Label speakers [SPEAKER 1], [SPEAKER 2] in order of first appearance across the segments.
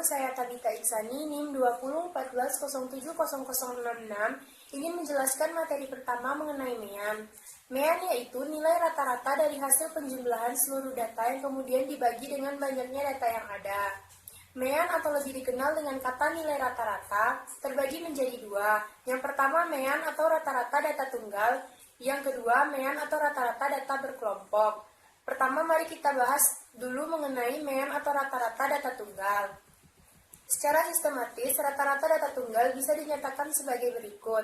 [SPEAKER 1] saya Tabita Iksani, NIM 2014070066, ingin menjelaskan materi pertama mengenai MEAN. MEAN yaitu nilai rata-rata dari hasil penjumlahan seluruh data yang kemudian dibagi dengan banyaknya data yang ada. MEAN atau lebih dikenal dengan kata nilai rata-rata terbagi menjadi dua. Yang pertama MEAN atau rata-rata data tunggal, yang kedua MEAN atau rata-rata data berkelompok. Pertama, mari kita bahas dulu mengenai MEAN atau rata-rata data tunggal. Secara sistematis, rata-rata data tunggal bisa dinyatakan sebagai berikut.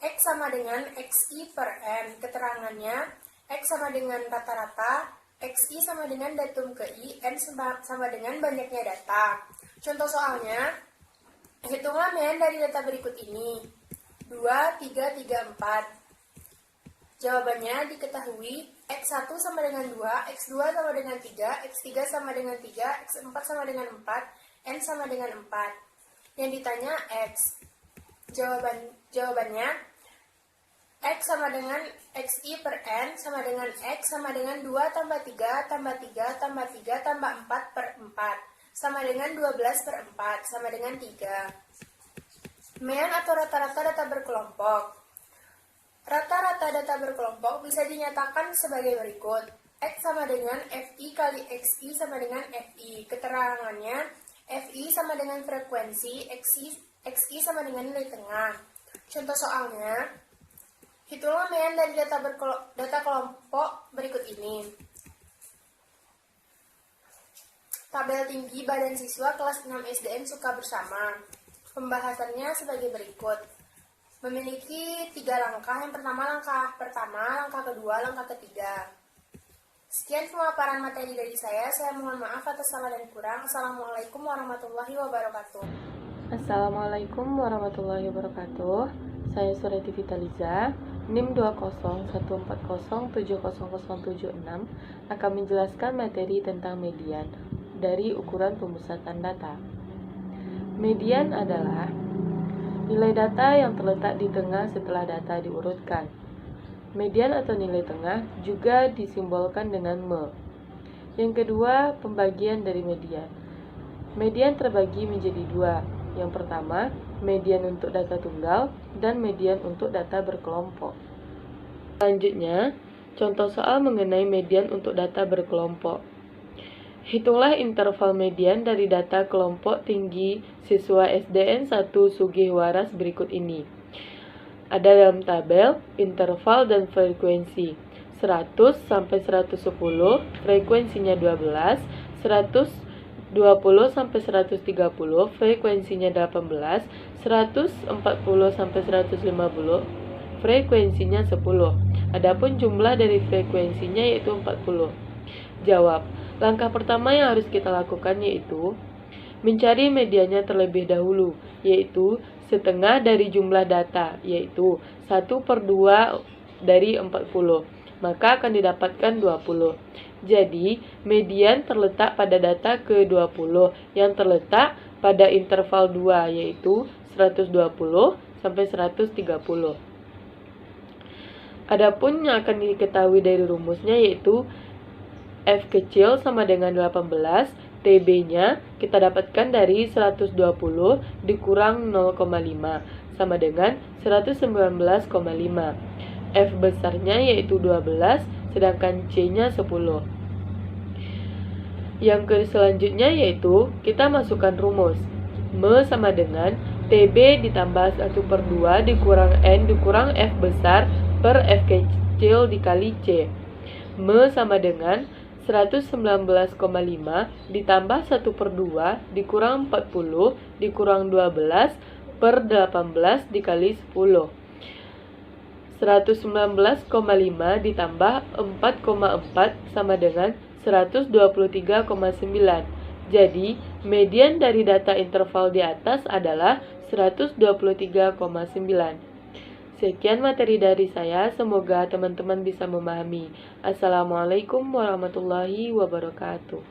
[SPEAKER 1] X sama dengan XI per N. Keterangannya, X sama dengan rata-rata, XI sama dengan datum ke I, N sama dengan banyaknya data. Contoh soalnya, hitunglah MEAN dari data berikut ini. 2, 3, 3, 4. Jawabannya diketahui X1 sama dengan 2, X2 sama dengan 3, X3 sama dengan 3, X4 sama dengan 4, N sama dengan 4. Yang ditanya X. Jawabannya X sama dengan XI per N sama dengan X sama dengan 2 tambah 3 tambah 3 tambah 3 tambah 4 per 4 sama dengan 12 per 4 sama dengan 3. MEAN atau rata-rata data berkelompok. Rata-rata data berkelompok bisa dinyatakan sebagai berikut. X sama dengan FI kali XI sama dengan FI. Keterangannya, FI sama dengan frekuensi, XI sama dengan nilai tengah. Contoh soalnya, hitunglah MEAN dari data kelompok berikut ini. Tabel tinggi Badan Siswa kelas 6 SDN Suka Bersama. Pembahasannya sebagai berikut. Memiliki 3 langkah. Yang pertama, langkah kedua, langkah ketiga. Sekian pemaparan materi dari saya. Saya mohon maaf atas salah dan kurang. Assalamualaikum warahmatullahi wabarakatuh.
[SPEAKER 2] Assalamualaikum warahmatullahi wabarakatuh. Saya Sureti Vitaliza, NIM 2014070076, akan menjelaskan materi tentang median dari ukuran pemusatan data. Median adalah nilai data yang terletak di tengah setelah data diurutkan. Median atau nilai tengah juga disimbolkan dengan M. Yang kedua, pembagian dari median. Median terbagi menjadi dua. Yang pertama, median untuk data tunggal dan median untuk data berkelompok. Selanjutnya, contoh soal mengenai median untuk data berkelompok. Hitunglah interval median dari data kelompok tinggi siswa SDN 1 Sugih Waras berikut ini. Ada dalam tabel interval dan frekuensi. 100 sampai 110, frekuensinya 12, 120 sampai 130, frekuensinya 18, 140 sampai 150, frekuensinya 10. Adapun jumlah dari frekuensinya yaitu 40. Jawab. Langkah pertama yang harus kita lakukan yaitu mencari mediannya terlebih dahulu, yaitu setengah dari jumlah data, yaitu 1/2 dari 40. Maka akan didapatkan 20. Jadi, median terletak pada data ke-20 yang terletak pada interval 2, yaitu 120 sampai 130. Adapun yang akan diketahui dari rumusnya yaitu F kecil sama dengan 18, TB-nya kita dapatkan dari 120 dikurang 0,5 sama dengan 119,5. F besarnya yaitu 12, sedangkan C-nya 10. Yang selanjutnya yaitu kita masukkan rumus. M sama dengan TB ditambah 1/2 dikurang N dikurang F besar per F kecil dikali C. M sama dengan 119,5 ditambah 1/2 dikurang 40 dikurang 12 per 18 dikali 10. 119,5 ditambah 4,4 sama dengan 123,9. Jadi, median dari data interval di atas adalah 123,9. Sekian materi dari saya, semoga teman-teman bisa memahami. Assalamualaikum warahmatullahi wabarakatuh.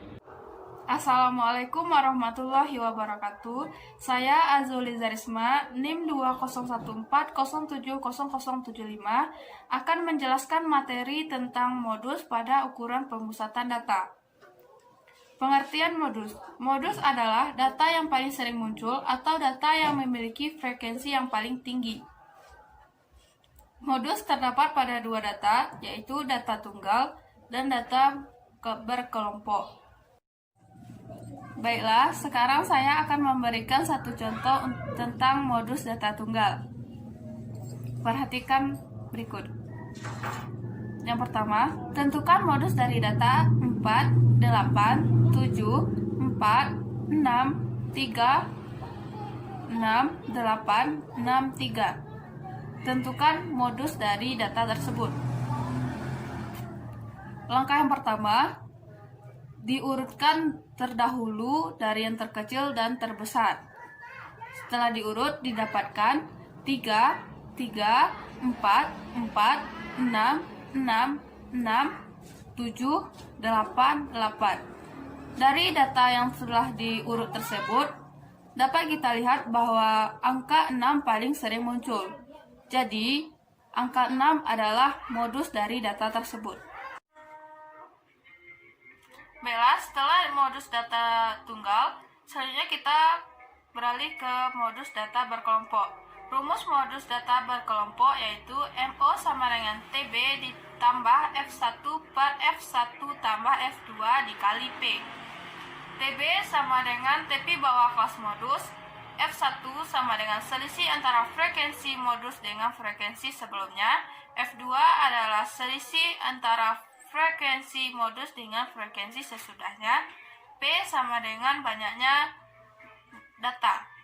[SPEAKER 3] Assalamualaikum warahmatullahi wabarakatuh. Saya Azuli Zarisma, NIM 2014070075, akan menjelaskan materi tentang modus pada ukuran pemusatan data. Pengertian modus. Modus adalah data yang paling sering muncul atau data yang memiliki frekuensi yang paling tinggi. Modus terdapat pada dua data, yaitu data tunggal dan data berkelompok. Baiklah, sekarang saya akan memberikan satu contoh tentang modus data tunggal. Perhatikan berikut. Yang pertama, tentukan modus dari data 4, 8, 7, 4, 6, 3, 6, 8, 6, 3. Tentukan modus dari data tersebut. Langkah yang pertama, diurutkan terdahulu dari yang terkecil dan terbesar. Setelah diurut, didapatkan 3, 3, 4, 4, 6, 6, 6, 7, 8, 8. Dari data yang telah diurut tersebut, dapat kita lihat bahwa angka 6 paling sering muncul. Jadi, angka 6 adalah modus dari data tersebut. Baiklah, setelah modus data tunggal, selanjutnya kita beralih ke modus data berkelompok. Rumus modus data berkelompok yaitu MO sama dengan TB ditambah F1 per F1 tambah F2 dikali P. TB sama dengan TP bawah kelas modus. F1 sama dengan selisih antara frekuensi modus dengan frekuensi sebelumnya. F2 adalah selisih antara frekuensi modus dengan frekuensi sesudahnya. P sama dengan banyaknya data.